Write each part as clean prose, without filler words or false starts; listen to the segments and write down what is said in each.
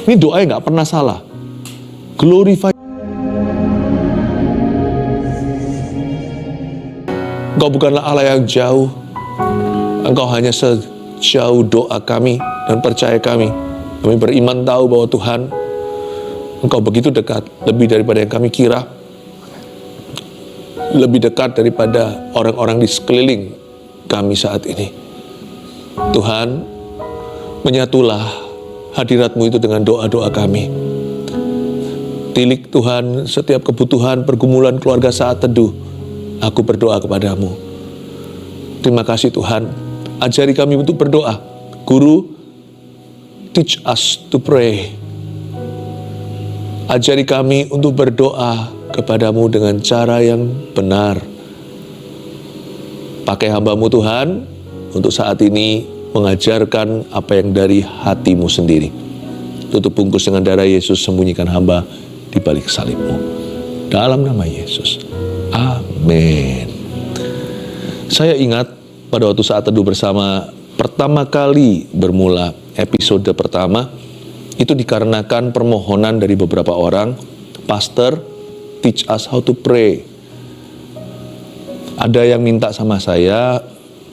Ini doa yang gak pernah salah. Glorify. Engkau bukanlah Allah yang jauh. Engkau hanya sejauh doa kami dan percaya kami. Kami beriman tahu bahwa Tuhan, Engkau begitu dekat, lebih daripada yang kami kira. Lebih dekat daripada orang-orang di sekeliling kami saat ini. Tuhan, menyatulah hadirat-Mu itu dengan doa-doa kami. Tilik Tuhan setiap kebutuhan pergumulan keluarga saat teduh. Aku berdoa kepadamu. Terima kasih Tuhan. Ajari kami untuk berdoa. Guru, teach us to pray. Ajari kami untuk berdoa kepadamu dengan cara yang benar. Pakai hamba-Mu Tuhan untuk saat ini mengajarkan apa yang dari hati-Mu sendiri. Tutup bungkus dengan darah Yesus, sembunyikan hamba di balik salib-Mu. Dalam nama Yesus. Amin. Saya ingat pada waktu saat teduh bersama pertama kali bermula episode pertama, itu dikarenakan permohonan dari beberapa orang, Pastor, teach us how to pray. Ada yang minta sama saya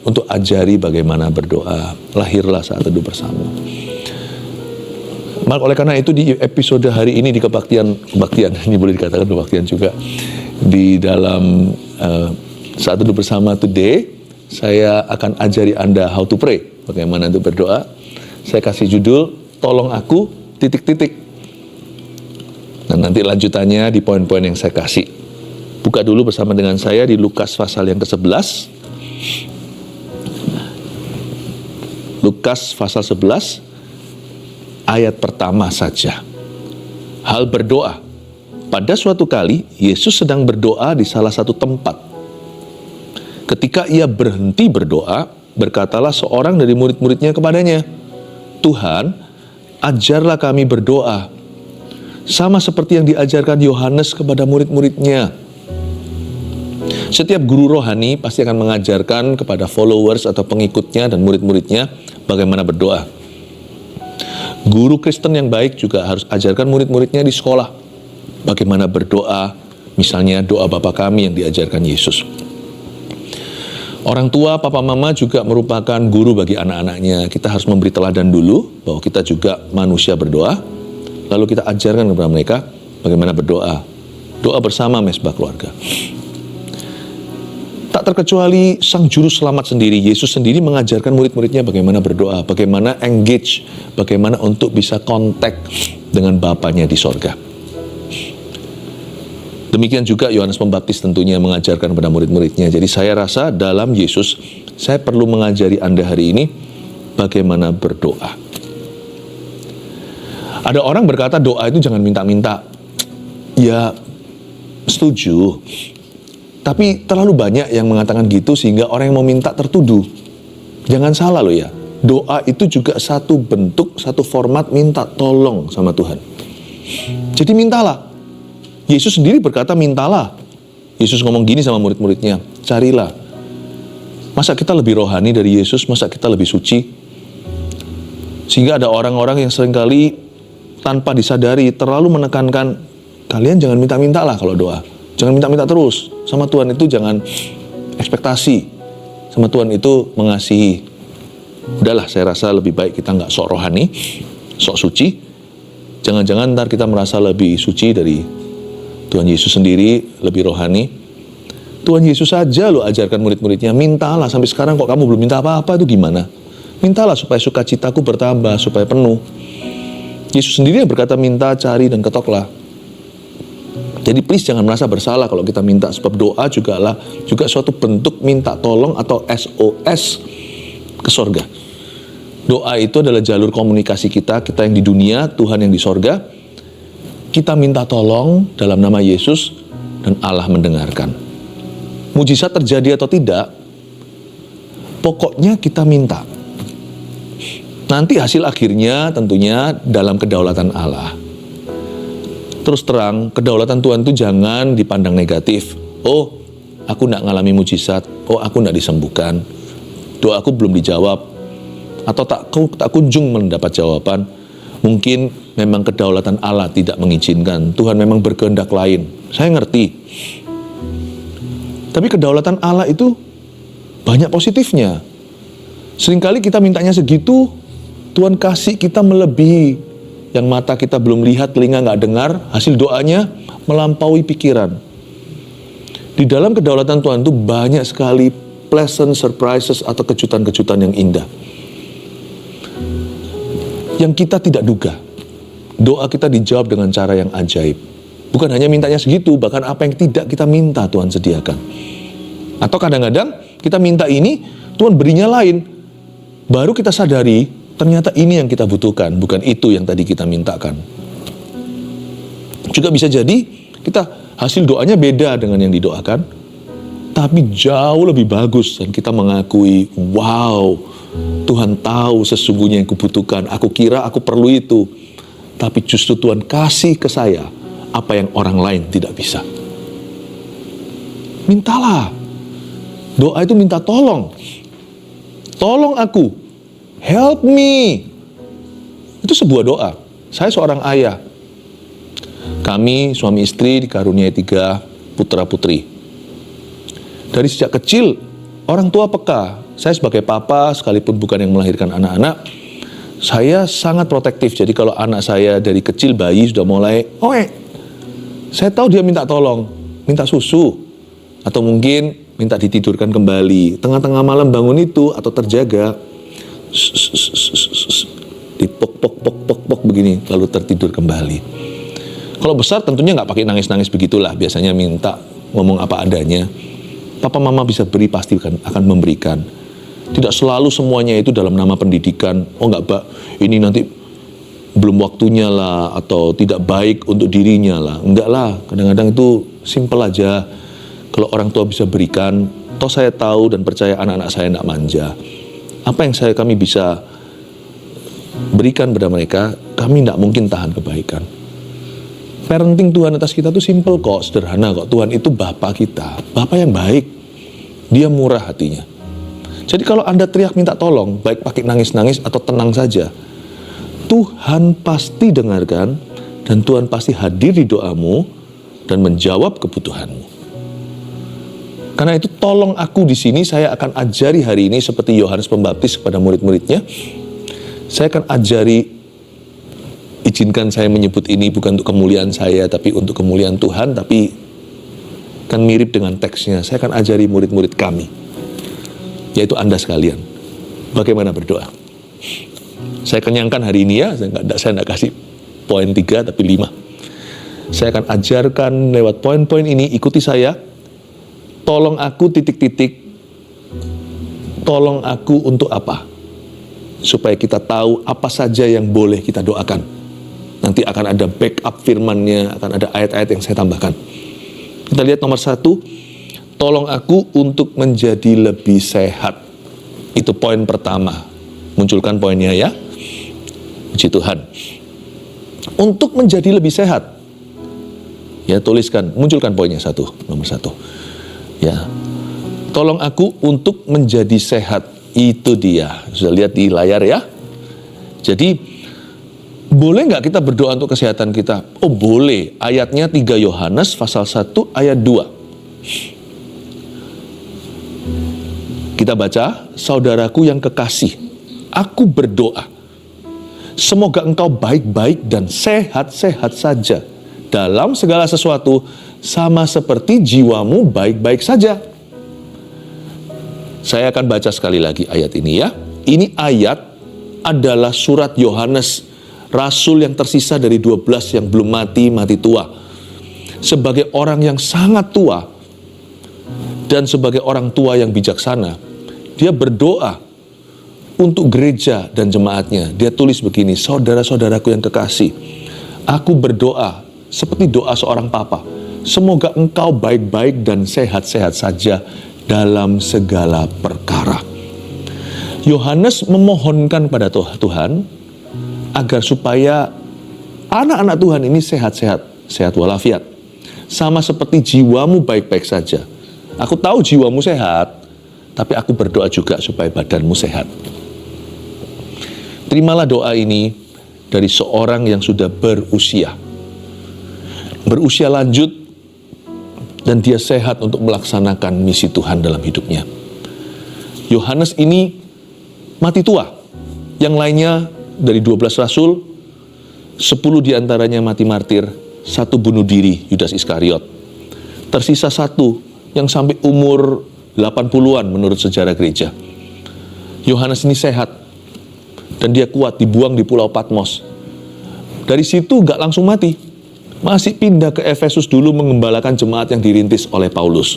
untuk ajari bagaimana berdoa. Lahirlah saat teduh bersama. Maka oleh karena itu di episode hari ini di kebaktian ini boleh dikatakan kebaktian juga, di dalam saat teduh bersama today, saya akan ajari Anda how to pray, bagaimana untuk berdoa. Saya kasih judul, tolong aku, titik-titik. Dan nanti lanjutannya di poin-poin yang saya kasih. Buka dulu bersama dengan saya di Lukas pasal yang ke-11. Lukas pasal 11, ayat pertama saja. Hal berdoa. Pada suatu kali, Yesus sedang berdoa di salah satu tempat. Ketika ia berhenti berdoa, berkatalah seorang dari murid-muridnya kepadanya, Tuhan, ajarlah kami berdoa, sama seperti yang diajarkan Yohanes kepada murid-muridnya. Setiap guru rohani pasti akan mengajarkan kepada followers atau pengikutnya dan murid-muridnya bagaimana berdoa. Guru Kristen yang baik juga harus ajarkan murid-muridnya di sekolah bagaimana berdoa, misalnya doa Bapa kami yang diajarkan Yesus. Orang tua, papa mama juga merupakan guru bagi anak-anaknya. Kita harus memberi teladan dulu bahwa kita juga manusia berdoa, lalu kita ajarkan kepada mereka bagaimana berdoa. Doa bersama mesbah keluarga. Tak terkecuali Sang Juru Selamat sendiri, Yesus sendiri mengajarkan murid-muridnya bagaimana berdoa, bagaimana engage, bagaimana untuk bisa kontak dengan Bapanya di sorga. Demikian juga Yohanes Pembaptis tentunya mengajarkan kepada murid-muridnya. Jadi saya rasa dalam Yesus, saya perlu mengajari Anda hari ini bagaimana berdoa. Ada orang berkata doa itu jangan minta-minta. Ya, setuju. Tapi terlalu banyak yang mengatakan gitu sehingga orang yang mau minta tertuduh. Jangan salah loh ya. Doa itu juga satu bentuk, satu format minta tolong sama Tuhan. Jadi mintalah. Yesus sendiri berkata mintalah. Yesus ngomong gini sama murid-muridnya, carilah. Masa kita lebih rohani dari Yesus? Masa kita lebih suci? Sehingga ada orang-orang yang seringkali tanpa disadari terlalu menekankan, kalian jangan minta-minta lah kalau doa. Jangan minta-minta terus. Sama Tuhan itu jangan ekspektasi. Sama Tuhan itu mengasihi. Udahlah, saya rasa lebih baik kita nggak sok rohani, sok suci. Jangan-jangan ntar kita merasa lebih suci dari Tuhan Yesus sendiri, lebih rohani. Tuhan Yesus saja lo ajarkan murid-muridnya, mintalah. Sampai sekarang kok kamu belum minta apa-apa, itu gimana? Mintalah supaya sukacitaku bertambah, supaya penuh. Yesus sendiri yang berkata minta, cari, dan ketoklah. Jadi please jangan merasa bersalah kalau kita minta, sebab doa juga suatu bentuk minta tolong atau SOS ke sorga. Doa itu adalah jalur komunikasi kita yang di dunia, Tuhan yang di sorga. Kita minta tolong dalam nama Yesus dan Allah mendengarkan. Mujizat terjadi atau tidak, pokoknya kita minta. Nanti hasil akhirnya tentunya dalam kedaulatan Allah. Terus terang, kedaulatan Tuhan itu jangan dipandang negatif. Oh, aku tidak ngalami mujizat. Oh, aku tidak disembuhkan. Doaku belum dijawab. Atau tak kunjung mendapat jawaban. Mungkin memang kedaulatan Allah tidak mengizinkan. Tuhan memang berkehendak lain. Saya ngerti. Tapi kedaulatan Allah itu banyak positifnya. Seringkali kita mintanya segitu, Tuhan kasih kita melebihi. Yang mata kita belum lihat, telinga nggak dengar, hasil doanya melampaui pikiran. Di dalam kedaulatan Tuhan itu banyak sekali pleasant surprises atau kejutan-kejutan yang indah. Yang kita tidak duga. Doa kita dijawab dengan cara yang ajaib. Bukan hanya mintanya segitu, bahkan apa yang tidak kita minta Tuhan sediakan. Atau kadang-kadang kita minta ini, Tuhan berinya lain. Baru kita sadari, ternyata ini yang kita butuhkan, bukan itu yang tadi kita mintakan. Juga bisa jadi kita hasil doanya beda dengan yang didoakan, tapi jauh lebih bagus dan kita mengakui, wow, Tuhan tahu sesungguhnya yang kubutuhkan. Aku kira aku perlu itu, tapi justru Tuhan kasih ke saya apa yang orang lain tidak bisa. Mintalah. Doa itu minta tolong. Tolong aku. Help me. Itu sebuah doa. Saya seorang ayah. Kami suami istri dikaruniai 3 putra-putri. Dari sejak kecil, orang tua peka. Saya sebagai papa, sekalipun bukan yang melahirkan anak-anak, saya sangat protektif. Jadi kalau anak saya dari kecil, bayi sudah mulai, saya tahu dia minta tolong, minta susu. Atau mungkin minta ditidurkan kembali. Tengah-tengah malam bangun itu, atau terjaga, dipok-pok begini, lalu tertidur kembali. Kalau besar tentunya nggak pakai nangis-nangis begitulah, biasanya minta ngomong apa adanya. Papa mama bisa beri, pasti akan memberikan. Tidak selalu semuanya itu dalam nama pendidikan. Oh nggak, ini nanti belum waktunya lah, atau tidak baik untuk dirinya lah. Enggak lah, kadang-kadang itu simple aja. Kalau orang tua bisa berikan, toh saya tahu dan percaya anak-anak saya tidak manja. Apa yang kami bisa berikan pada mereka, kami tidak mungkin tahan kebaikan. Parenting Tuhan atas kita itu simple kok, sederhana kok. Tuhan itu Bapa kita, Bapa yang baik. Dia murah hatinya. Jadi kalau Anda teriak minta tolong, baik pakai nangis-nangis atau tenang saja, Tuhan pasti dengarkan dan Tuhan pasti hadir di doamu dan menjawab kebutuhanmu. Karena itu tolong aku di sini, saya akan ajari hari ini seperti Yohanes Pembaptis kepada murid-muridnya. Saya akan ajari, izinkan saya menyebut ini bukan untuk kemuliaan saya, tapi untuk kemuliaan Tuhan, tapi kan mirip dengan teksnya. Saya akan ajari murid-murid kami, yaitu Anda sekalian, bagaimana berdoa. Saya kenyangkan hari ini ya, saya nggak kasih poin 3 tapi 5. Saya akan ajarkan lewat poin-poin ini, ikuti saya. Tolong aku titik-titik, tolong aku untuk apa? Supaya kita tahu apa saja yang boleh kita doakan. Nanti akan ada backup firmannya, akan ada ayat-ayat yang saya tambahkan. Kita lihat nomor 1, tolong aku untuk menjadi lebih sehat. Itu poin pertama. Munculkan poinnya ya. Puji Tuhan. Untuk menjadi lebih sehat. Ya, tuliskan, munculkan poinnya nomor 1. Ya, tolong aku untuk menjadi sehat. Itu dia. Sudah lihat di layar ya. Jadi, boleh nggak kita berdoa untuk kesehatan kita? Oh boleh. Ayatnya 3 Yohanes pasal 1 ayat 2. Kita baca, saudaraku yang kekasih, aku berdoa. Semoga engkau baik-baik dan sehat-sehat saja. Dalam segala sesuatu, sama seperti jiwamu baik-baik saja. Saya akan baca sekali lagi ayat ini ya. Ini ayat adalah surat Yohanes, rasul yang tersisa dari 12 yang belum mati tua. Sebagai orang yang sangat tua dan sebagai orang tua yang bijaksana, dia berdoa untuk gereja dan jemaatnya. Dia tulis begini, saudara-saudaraku yang kekasih, aku berdoa seperti doa seorang papa. Semoga engkau baik-baik dan sehat-sehat saja dalam segala perkara. Yohanes memohonkan pada Tuhan agar supaya anak-anak Tuhan ini sehat-sehat, sehat walafiat. Sama seperti jiwamu baik-baik saja. Aku tahu jiwamu sehat, tapi aku berdoa juga supaya badanmu sehat. Terimalah doa ini dari seorang yang sudah berusia lanjut, dan dia sehat untuk melaksanakan misi Tuhan dalam hidupnya. Yohanes ini mati tua. Yang lainnya dari 12 rasul, 10 diantaranya mati martir, 1 bunuh diri, Yudas Iskariot. Tersisa 1 yang sampai umur 80-an menurut sejarah gereja. Yohanes ini sehat, dan dia kuat, dibuang di Pulau Patmos. Dari situ gak langsung mati, masih pindah ke Efesus dulu mengembalakan jemaat yang dirintis oleh Paulus.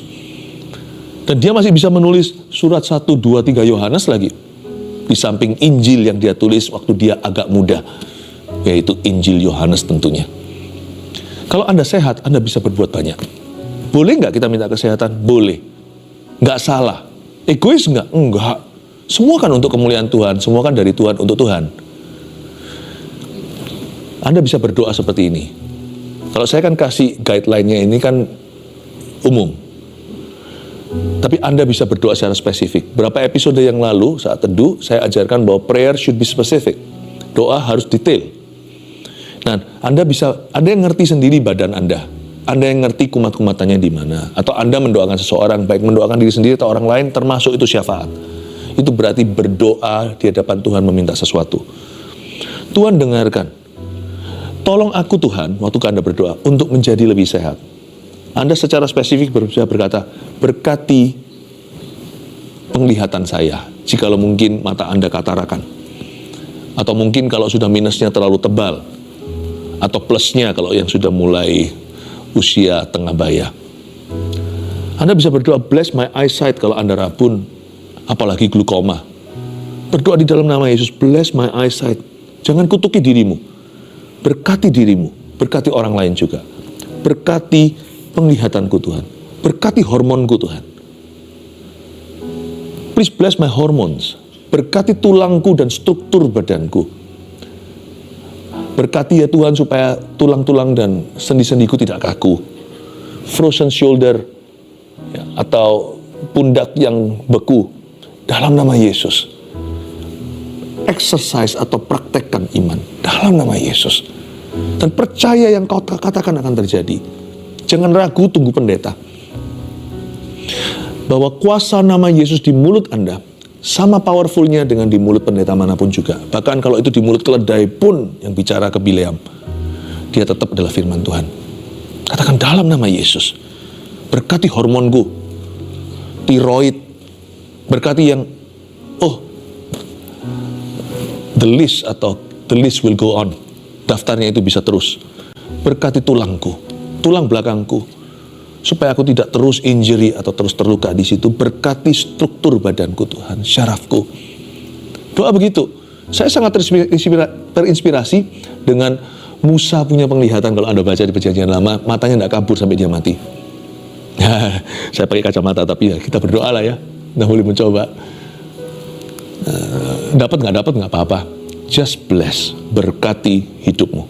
Dan dia masih bisa menulis surat 1, 2, 3 Yohanes lagi, di samping Injil yang dia tulis waktu dia agak muda, yaitu Injil Yohanes tentunya. Kalau Anda sehat, Anda bisa berbuat banyak. Boleh nggak kita minta kesehatan? Boleh. Nggak salah. Egois nggak? Enggak. Semua kan untuk kemuliaan Tuhan, semua kan dari Tuhan untuk Tuhan. Anda bisa berdoa seperti ini. Kalau saya kan kasih guideline-nya ini kan umum. Tapi Anda bisa berdoa secara spesifik. Berapa episode yang lalu saat teduh, saya ajarkan bahwa prayer should be specific. Doa harus detail. Nah, Anda yang ngerti sendiri badan Anda. Anda yang ngerti kumat-kumatannya di mana. Atau Anda mendoakan seseorang, baik mendoakan diri sendiri atau orang lain, termasuk itu syafaat. Itu berarti berdoa di hadapan Tuhan meminta sesuatu. Tuhan dengarkan. Tolong aku Tuhan, waktu Anda berdoa, untuk menjadi lebih sehat. Anda secara spesifik bisa berkata, berkati penglihatan saya, jikalau mungkin mata Anda katarakan. Atau mungkin kalau sudah minusnya terlalu tebal. Atau plusnya kalau yang sudah mulai usia tengah baya. Anda bisa berdoa, bless my eyesight kalau Anda rabun, apalagi glukoma. Berdoa di dalam nama Yesus, bless my eyesight. Jangan kutuki dirimu. Berkati dirimu, berkati orang lain juga. Berkati penglihatanku Tuhan. Berkati hormonku Tuhan. Please bless my hormones. Berkati tulangku dan struktur badanku. Berkati ya Tuhan supaya tulang-tulang dan sendi-sendiku tidak kaku. Frozen shoulder ya, atau pundak yang beku. Dalam nama Yesus. Exercise atau praktekkan iman. Dalam nama Yesus. Dan percaya yang kau katakan akan terjadi. Jangan ragu, tunggu pendeta. Bahwa kuasa nama Yesus di mulut Anda sama powerfulnya dengan di mulut pendeta manapun juga. Bahkan kalau itu di mulut keledai pun yang bicara ke Bileam, dia tetap adalah firman Tuhan. Katakan dalam nama Yesus. Berkati hormonku, tiroid, berkati yang the list will go on. Daftarnya itu bisa terus. Berkati tulangku, tulang belakangku, supaya aku tidak terus injury atau terus terluka di situ. Berkati struktur badanku Tuhan, syarafku. Doa begitu. Saya sangat terinspirasi dengan Musa punya penglihatan. Kalau Anda baca di Perjanjian Lama, matanya tidak kabur sampai dia mati. Saya pakai kacamata, tapi ya kita berdoa lah ya. Nah, boleh mencoba. Dapat nggak apa-apa. Just bless, berkati hidupmu.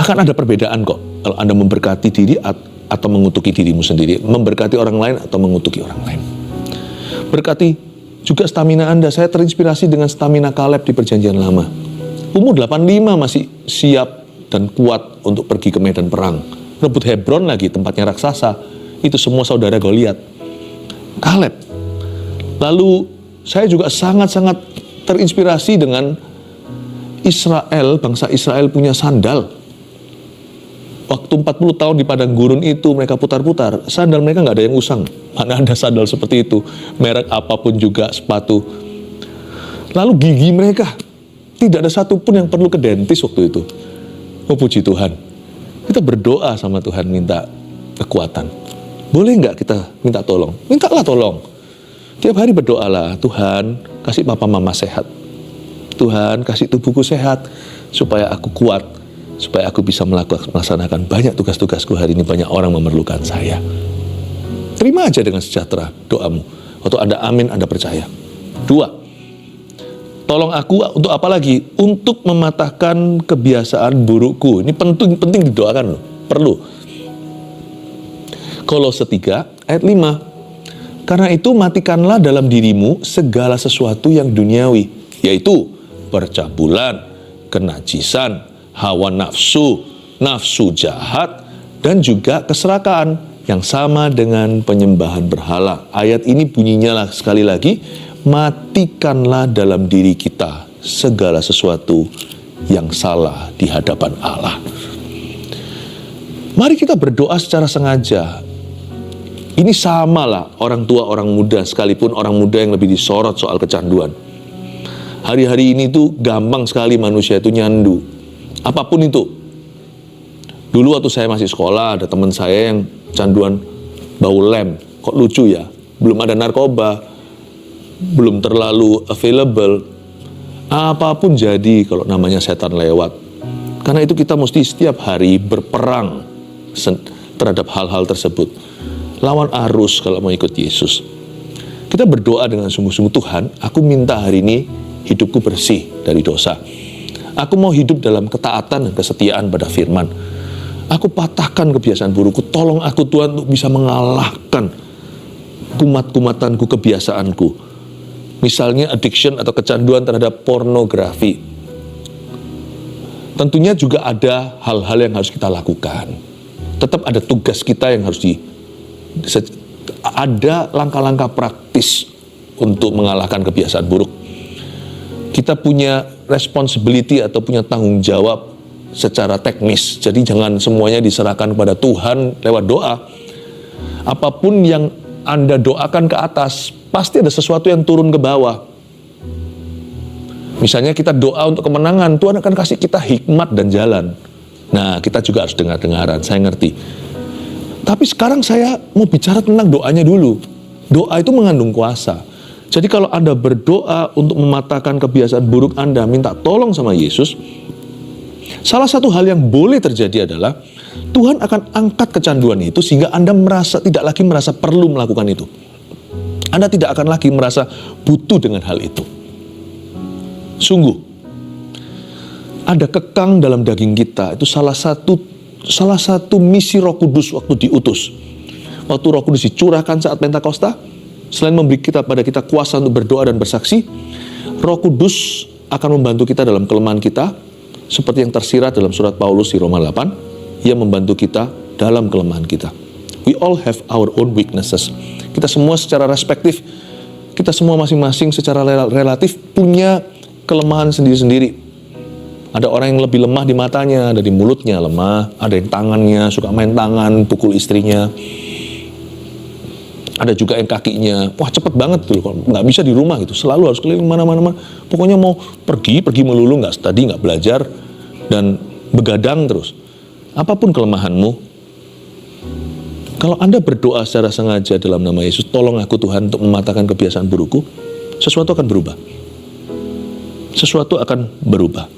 Akan ada perbedaan kok kalau Anda memberkati diri atau mengutuki dirimu sendiri, memberkati orang lain atau mengutuki orang lain. Berkati juga stamina Anda. Saya terinspirasi dengan stamina Kaleb di Perjanjian Lama. Umur 85 masih siap dan kuat untuk pergi ke medan perang. Rebut Hebron lagi, tempatnya raksasa. Itu semua saudara Goliat. Kaleb. Lalu saya juga sangat-sangat terinspirasi dengan Israel, bangsa Israel punya sandal. Waktu 40 tahun di padang gurun itu mereka putar-putar, sandal mereka nggak ada yang usang. Mana ada sandal seperti itu, merek apapun juga sepatu. Lalu gigi mereka, tidak ada satupun yang perlu ke dentis waktu itu. Oh puji Tuhan, kita berdoa sama Tuhan minta kekuatan. Boleh nggak kita minta tolong? Mintalah tolong. Tiap hari berdoalah, Tuhan kasih papa mama sehat. Tuhan kasih tubuhku sehat supaya aku kuat, supaya aku bisa melaksanakan banyak tugas-tugasku hari ini. Banyak orang memerlukan saya. Terima aja dengan sejahtera doamu. Waktu Anda amin, Anda percaya. 2, tolong aku untuk apa lagi? Untuk mematahkan kebiasaan burukku. Ini penting didoakan loh. Perlu. Kolose 3 ayat 5. Karena itu matikanlah dalam dirimu segala sesuatu yang duniawi, yaitu percabulan, kenajisan, hawa nafsu, nafsu jahat, dan juga keserakahan yang sama dengan penyembahan berhala. Ayat ini bunyinya lah sekali lagi, matikanlah dalam diri kita segala sesuatu yang salah di hadapan Allah. Mari kita berdoa secara sengaja. Ini samalah orang tua, orang muda, sekalipun orang muda yang lebih disorot soal kecanduan. Hari-hari ini tuh gampang sekali manusia itu nyandu. Apapun itu. Dulu waktu saya masih sekolah, ada teman saya yang canduan bau lem. Kok lucu ya? Belum ada narkoba, belum terlalu available. Apapun jadi kalau namanya setan lewat. Karena itu kita mesti setiap hari berperang terhadap hal-hal tersebut. Lawan arus kalau mau ikut Yesus. Kita berdoa dengan sungguh-sungguh, Tuhan, aku minta hari ini hidupku bersih dari dosa. Aku mau hidup dalam ketaatan dan kesetiaan pada firman. Aku patahkan kebiasaan burukku. Tolong aku Tuhan untuk bisa mengalahkan kumat-kumatanku, kebiasaanku. Misalnya addiction atau kecanduan terhadap pornografi. Tentunya juga ada hal-hal yang harus kita lakukan. Tetap ada tugas kita yang harus ada langkah-langkah praktis untuk mengalahkan kebiasaan buruk. Kita punya responsibility atau punya tanggung jawab secara teknis. Jadi jangan semuanya diserahkan kepada Tuhan lewat doa. Apapun yang Anda doakan ke atas, pasti ada sesuatu yang turun ke bawah. Misalnya kita doa untuk kemenangan, Tuhan akan kasih kita hikmat dan jalan. Nah, kita juga harus dengar-dengaran, saya ngerti. Tapi sekarang saya mau bicara tentang doanya dulu. Doa itu mengandung kuasa. Jadi kalau Anda berdoa untuk mematahkan kebiasaan buruk Anda, minta tolong sama Yesus, salah satu hal yang boleh terjadi adalah Tuhan akan angkat kecanduan itu sehingga Anda tidak lagi merasa perlu melakukan itu. Anda tidak akan lagi merasa butuh dengan hal itu. Sungguh, ada kekang dalam daging kita, itu salah satu misi Roh Kudus waktu diutus. Waktu Roh Kudus dicurahkan saat Pentakosta, selain memberi pada kita kuasa untuk berdoa dan bersaksi, Roh Kudus akan membantu kita dalam kelemahan kita, seperti yang tersirat dalam surat Paulus di Roma 8, Ia membantu kita dalam kelemahan kita. We all have our own weaknesses. Kita semua secara respektif, kita semua masing-masing secara relatif punya kelemahan sendiri-sendiri. Ada orang yang lebih lemah di matanya, ada di mulutnya lemah, ada yang tangannya suka main tangan, pukul istrinya. Ada juga yang kakinya, wah cepet banget tuh, nggak bisa di rumah gitu, selalu harus keliling mana-mana. Pokoknya mau pergi melulu, nggak belajar, dan begadang terus. Apapun kelemahanmu, kalau Anda berdoa secara sengaja dalam nama Yesus, tolong aku Tuhan untuk mematahkan kebiasaan burukku, sesuatu akan berubah. Sesuatu akan berubah.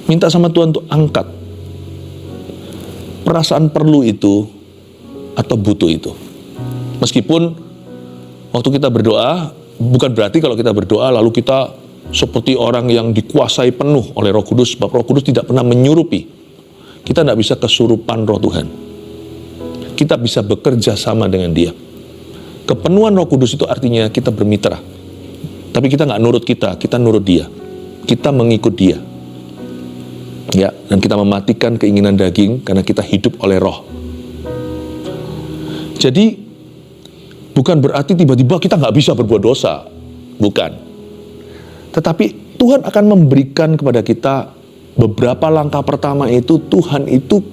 Minta sama Tuhan untuk angkat perasaan perlu itu atau butuh itu. Meskipun waktu kita berdoa, bukan berarti kalau kita berdoa lalu kita seperti orang yang dikuasai penuh oleh Roh Kudus, sebab Roh Kudus tidak pernah menyurupi. Kita tidak bisa kesurupan Roh Tuhan. Kita bisa bekerja sama dengan Dia. Kepenuhan Roh Kudus itu artinya kita bermitra. Tapi kita nggak nurut kita nurut Dia. Kita mengikut Dia. Ya, dan kita mematikan keinginan daging karena kita hidup oleh Roh. Jadi bukan berarti tiba-tiba kita nggak bisa berbuat dosa, bukan. Tetapi Tuhan akan memberikan kepada kita beberapa langkah pertama itu. Tuhan itu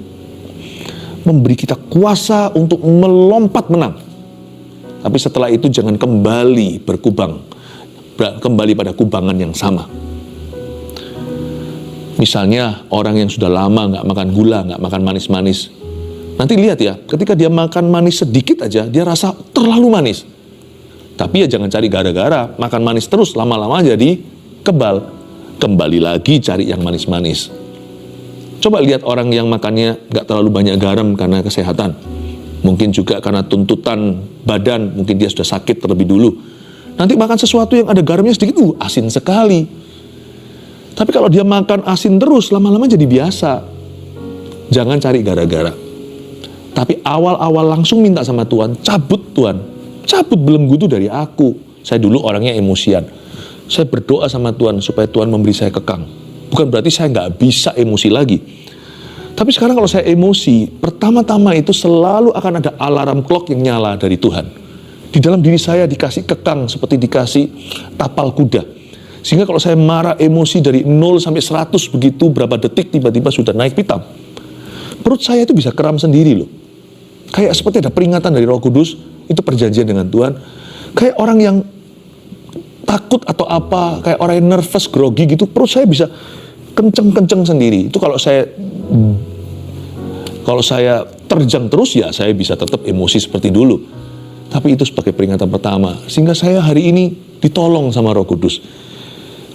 memberi kita kuasa untuk melompat menang. Tapi setelah itu jangan kembali berkubang, kembali pada kubangan yang sama. Misalnya orang yang sudah lama nggak makan gula, nggak makan manis-manis. Nanti lihat ya, ketika dia makan manis sedikit aja, dia rasa terlalu manis. Tapi ya jangan cari gara-gara, makan manis terus, lama-lama jadi kebal. Kembali lagi cari yang manis-manis. Coba lihat orang yang makannya nggak terlalu banyak garam karena kesehatan. Mungkin juga karena tuntutan badan, mungkin dia sudah sakit terlebih dulu. Nanti makan sesuatu yang ada garamnya sedikit, asin sekali. Tapi kalau dia makan asin terus, lama-lama jadi biasa. Jangan cari gara-gara. Tapi awal-awal langsung minta sama Tuhan, cabut Tuhan. Cabut belenggu itu dari aku. Saya dulu orangnya emosian. Saya berdoa sama Tuhan supaya Tuhan memberi saya kekang. Bukan berarti saya nggak bisa emosi lagi. Tapi sekarang kalau saya emosi, pertama-tama itu selalu akan ada alarm clock yang nyala dari Tuhan. Di dalam diri saya dikasih kekang seperti dikasih tapal kuda. Sehingga kalau saya marah emosi dari 0 sampai 100 begitu, berapa detik tiba-tiba sudah naik pitam. Perut saya itu bisa kram sendiri loh. Kayak seperti ada peringatan dari Roh Kudus, itu perjanjian dengan Tuhan. Kayak orang yang takut atau apa, kayak orang yang nervous, grogi gitu, perut saya bisa kenceng-kenceng sendiri. Itu kalau saya terjang terus ya saya bisa tetap emosi seperti dulu. Tapi itu sebagai peringatan pertama. Sehingga saya hari ini ditolong sama Roh Kudus.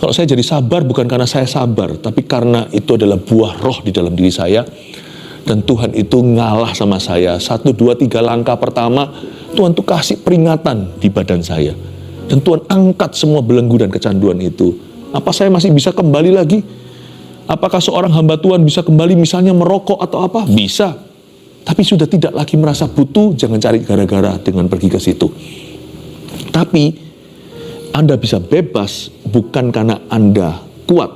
Kalau saya jadi sabar bukan karena saya sabar, tapi karena itu adalah buah roh di dalam diri saya. Dan Tuhan itu ngalah sama saya. 1, 2, 3 langkah pertama, Tuhan tuh kasih peringatan di badan saya. Dan Tuhan angkat semua belenggu dan kecanduan itu. Apa saya masih bisa kembali lagi? Apakah seorang hamba Tuhan bisa kembali misalnya merokok atau apa? Bisa. Tapi sudah tidak lagi merasa butuh, jangan cari gara-gara dengan pergi ke situ. Tapi Anda bisa bebas bukan karena Anda kuat.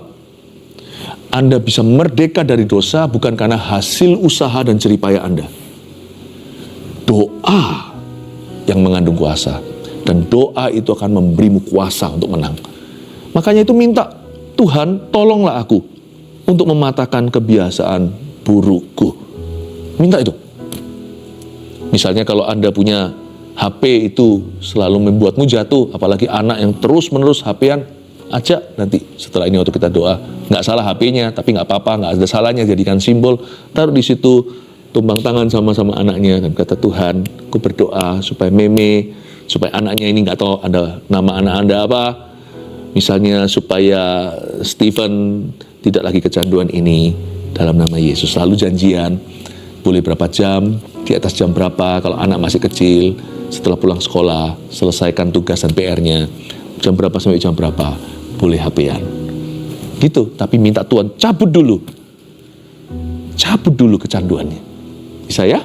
Anda bisa merdeka dari dosa bukan karena hasil usaha dan jeripaya Anda. Doa yang mengandung kuasa. Dan doa itu akan memberimu kuasa untuk menang. Makanya itu minta, Tuhan tolonglah aku untuk mematahkan kebiasaan burukku. Minta itu. Misalnya kalau Anda punya HP itu selalu membuatmu jatuh, apalagi anak yang terus-menerus HP-an, ajak nanti setelah ini waktu kita doa. Nggak salah HP-nya, tapi nggak apa-apa, nggak ada salahnya, jadikan simbol. Taruh di situ, tumbang tangan sama-sama anaknya, dan kata Tuhan, aku berdoa supaya supaya anaknya ini nggak tahu ada nama anak Anda apa. Misalnya supaya Stephen tidak lagi kecanduan ini dalam nama Yesus. Lalu janjian, boleh berapa jam, di atas jam berapa, kalau anak masih kecil, setelah pulang sekolah, selesaikan tugas dan PR-nya, jam berapa sampai jam berapa, boleh HP-an. Gitu, tapi minta Tuhan cabut dulu kecanduannya. Bisa ya?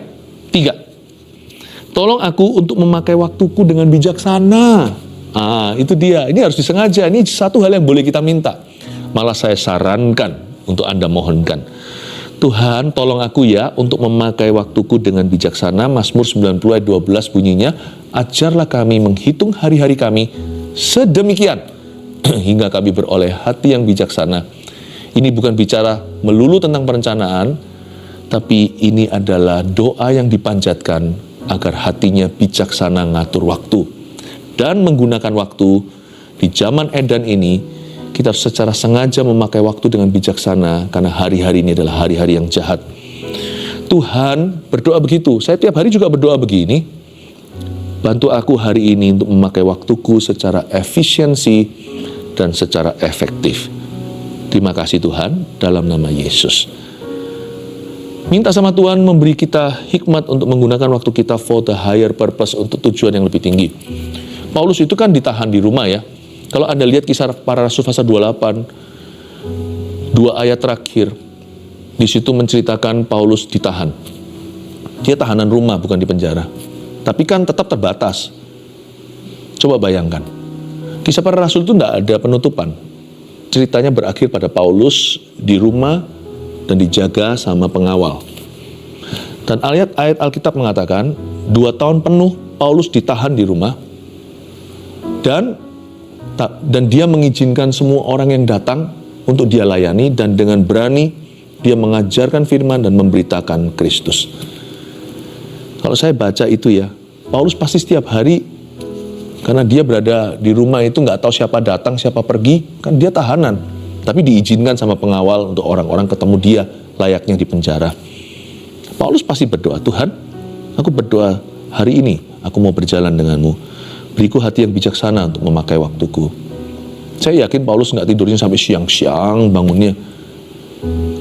3, tolong aku untuk memakai waktuku dengan bijaksana. Itu dia, ini harus disengaja, ini satu hal yang boleh kita minta. Malah saya sarankan untuk Anda mohonkan. Tuhan tolong aku ya untuk memakai waktuku dengan bijaksana. Mazmur 90 ayat 12 bunyinya, ajarlah kami menghitung hari-hari kami sedemikian hingga kami beroleh hati yang bijaksana. Ini bukan bicara melulu tentang perencanaan, tapi ini adalah doa yang dipanjatkan agar hatinya bijaksana ngatur waktu. Dan menggunakan waktu di zaman edan ini, kita harus secara sengaja memakai waktu dengan bijaksana karena hari-hari ini adalah hari-hari yang jahat. Tuhan berdoa begitu. Saya tiap hari juga berdoa begini. Bantu aku hari ini untuk memakai waktuku secara efisiensi dan secara efektif. Terima kasih Tuhan dalam nama Yesus. Minta sama Tuhan memberi kita hikmat untuk menggunakan waktu kita for the higher purpose, untuk tujuan yang lebih tinggi. Paulus itu kan ditahan di rumah ya. Kalau Anda lihat Kisah Para Rasul pasal 28, 2 ayat terakhir, di situ menceritakan Paulus ditahan. Dia tahanan rumah, bukan di penjara. Tapi kan tetap terbatas. Coba bayangkan. Kisah Para Rasul itu tidak ada penutupan. Ceritanya berakhir pada Paulus di rumah dan dijaga sama pengawal. Dan ayat Alkitab mengatakan, 2 tahun penuh Paulus ditahan di rumah. Dan dia mengizinkan semua orang yang datang untuk dia layani, dan dengan berani dia mengajarkan firman dan memberitakan Kristus. Kalau saya baca itu ya, Paulus pasti setiap hari, karena dia berada di rumah itu nggak tahu siapa datang, siapa pergi, kan dia tahanan. Tapi diizinkan sama pengawal untuk orang-orang ketemu dia layaknya di penjara. Paulus pasti berdoa, Tuhan, aku berdoa hari ini, aku mau berjalan denganmu. Beriku hati yang bijaksana untuk memakai waktuku. Saya yakin Paulus nggak tidurnya sampai siang-siang bangunnya.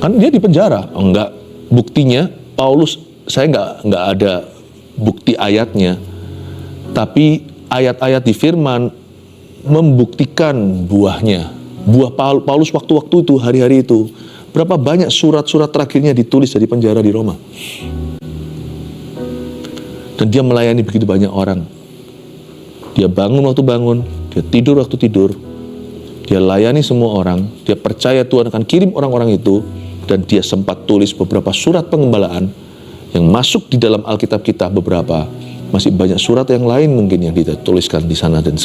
Kan dia di penjara. Enggak. Buktinya Paulus, saya nggak ada bukti ayatnya. Tapi ayat-ayat di firman membuktikan buahnya. Buah Paulus waktu-waktu itu, hari-hari itu. Berapa banyak surat-surat terakhirnya ditulis dari penjara di Roma. Dan dia melayani begitu banyak orang. Dia bangun waktu bangun, dia tidur waktu tidur. Dia layani semua orang, dia percaya Tuhan akan kirim orang-orang itu, dan dia sempat tulis beberapa surat pengembalaan yang masuk di dalam Alkitab kita beberapa. Masih banyak surat yang lain mungkin yang dituliskan di sana dan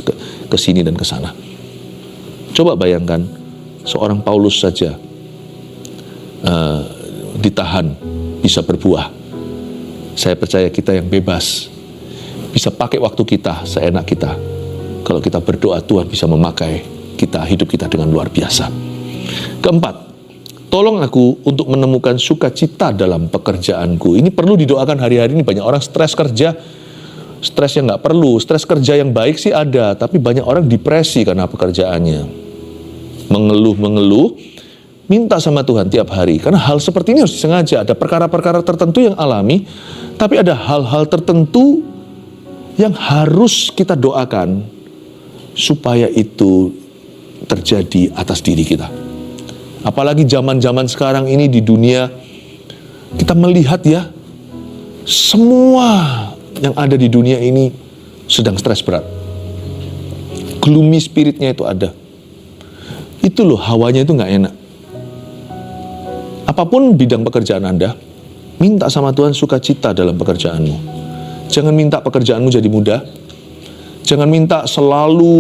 ke sini dan ke sana. Coba bayangkan, seorang Paulus saja ditahan, bisa berbuah. Saya percaya kita yang bebas, bisa pakai waktu kita seenak kita. Kalau kita berdoa, Tuhan bisa memakai kita, hidup kita dengan luar biasa. Keempat, tolong aku untuk menemukan sukacita dalam pekerjaanku. Ini perlu didoakan hari-hari ini. Banyak orang stres kerja, stres yang nggak perlu. Stres kerja yang baik sih ada, tapi banyak orang depresi karena pekerjaannya. Mengeluh, minta sama Tuhan tiap hari. Karena hal seperti ini harus disengaja. Ada perkara-perkara tertentu yang alami, tapi ada hal-hal tertentu yang harus kita doakan supaya itu terjadi atas diri kita. Apalagi zaman-zaman sekarang ini di dunia, kita melihat ya, semua yang ada di dunia ini sedang stres berat. Gloomy spiritnya itu ada. Itu loh, hawanya itu gak enak. Apapun bidang pekerjaan Anda, minta sama Tuhan sukacita dalam pekerjaanmu. Jangan minta pekerjaanmu jadi mudah. Jangan minta selalu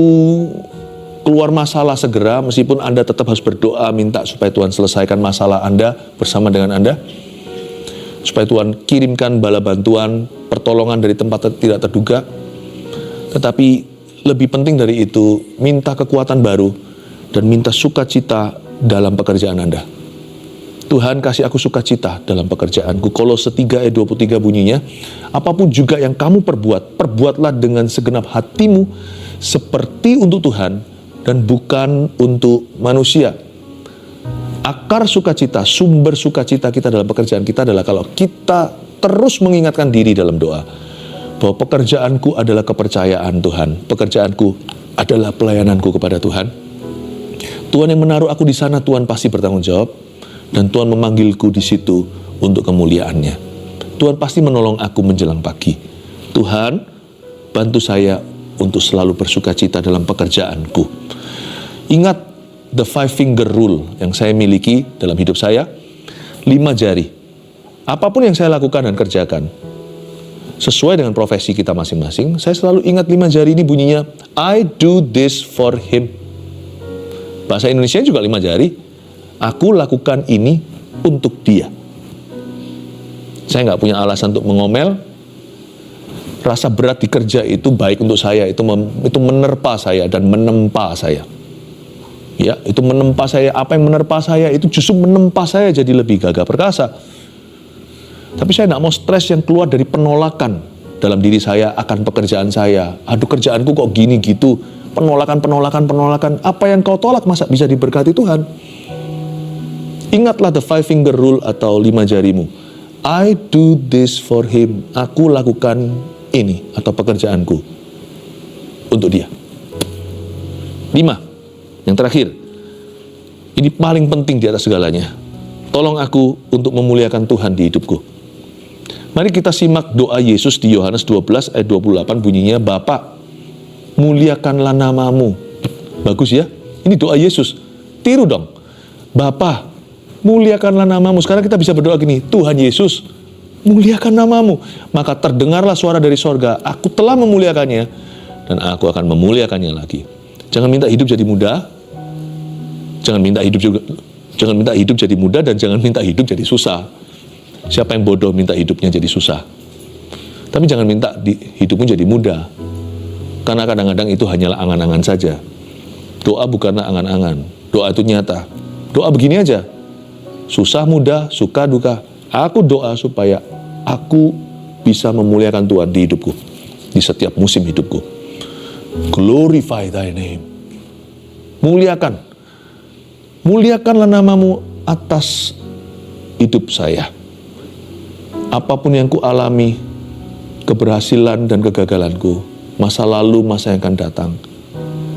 keluar masalah segera, meskipun Anda tetap harus berdoa, minta supaya Tuhan selesaikan masalah Anda bersama dengan Anda. Supaya Tuhan kirimkan bala bantuan, pertolongan dari tempat tidak terduga. Tetapi lebih penting dari itu, minta kekuatan baru dan minta sukacita dalam pekerjaan Anda. Tuhan, kasih aku sukacita dalam pekerjaanku. Kolose 3 ayat 23 bunyinya, apapun juga yang kamu perbuat, perbuatlah dengan segenap hatimu seperti untuk Tuhan dan bukan untuk manusia. Akar sukacita, sumber sukacita kita dalam pekerjaan kita adalah kalau kita terus mengingatkan diri dalam doa bahwa pekerjaanku adalah kepercayaan Tuhan, pekerjaanku adalah pelayananku kepada Tuhan. Tuhan yang menaruh aku di sana, Tuhan pasti bertanggung jawab, dan Tuhan memanggilku di situ untuk kemuliaannya. Tuhan pasti menolong aku menjelang pagi. Tuhan, bantu saya untuk selalu bersukacita dalam pekerjaanku. Ingat the 5 finger rule yang saya miliki dalam hidup saya, 5 jari. Apapun yang saya lakukan dan kerjakan, sesuai dengan profesi kita masing-masing, saya selalu ingat 5 jari ini bunyinya, I do this for him. Bahasa Indonesia juga 5 jari. Aku lakukan ini untuk dia. Saya nggak punya alasan untuk mengomel. Rasa berat di kerja itu baik untuk saya, itu menerpa saya dan menempa saya. Ya, itu menempa saya. Apa yang menerpa saya itu justru menempa saya jadi lebih gagah perkasa. Tapi saya nggak mau stres yang keluar dari penolakan dalam diri saya akan pekerjaan saya. Aduh, kerjaanku kok gini gitu. Penolakan. Apa yang kau tolak masa bisa diberkati Tuhan? Ingatlah the 5 finger rule atau 5 jarimu. I do this for him. Aku lakukan ini atau pekerjaanku untuk dia. 5. Yang terakhir. Ini paling penting di atas segalanya. Tolong aku untuk memuliakan Tuhan di hidupku. Mari kita simak doa Yesus di Yohanes 12 ayat 28 bunyinya, Bapa, muliakanlah namamu. Bagus ya? Ini doa Yesus. Tiru dong. Bapa, muliakanlah namamu. Sekarang kita bisa berdoa gini, Tuhan Yesus, muliakan namamu. Maka terdengarlah suara dari sorga, aku telah memuliakannya, dan aku akan memuliakannya lagi. Jangan minta hidup jadi mudah. Jangan minta hidup jadi mudah, dan jangan minta hidup jadi susah. Siapa yang bodoh minta hidupnya jadi susah? Tapi jangan minta hidupmu jadi mudah. Karena kadang-kadang itu hanyalah angan-angan saja. Doa bukanlah angan-angan. Doa itu nyata. Doa begini aja. Susah, mudah, suka, duka. Aku doa supaya aku bisa memuliakan Tuhan di hidupku. Di setiap musim hidupku. Glorify thy name. Muliakan. Muliakanlah namamu atas hidup saya. Apapun yang ku alami, keberhasilan dan kegagalanku, masa lalu, masa yang akan datang,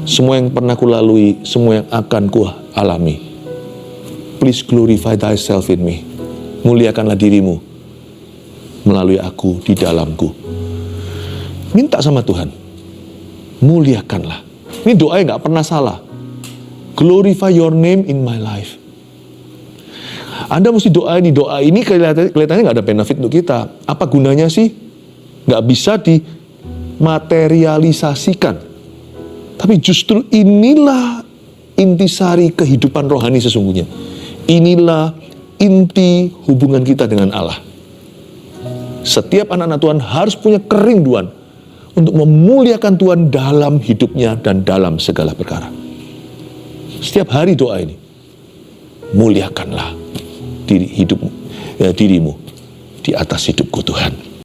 semua yang pernah ku lalui, semua yang akan ku alami, please glorify thyself in me. Muliakanlah dirimu melalui aku di dalamku. Minta sama Tuhan, muliakanlah. Ini doa yang gak pernah salah. Glorify your name in my life. Anda mesti doa ini kelihatannya nggak ada benefit untuk kita. Apa gunanya sih? Nggak bisa dimaterialisasikan. Tapi justru inilah intisari kehidupan rohani sesungguhnya. Inilah inti hubungan kita dengan Allah. Setiap anak-anak Tuhan harus punya kerinduan untuk memuliakan Tuhan dalam hidupnya dan dalam segala perkara. Setiap hari doa ini, muliakanlah dirimu di atas hidupku Tuhan.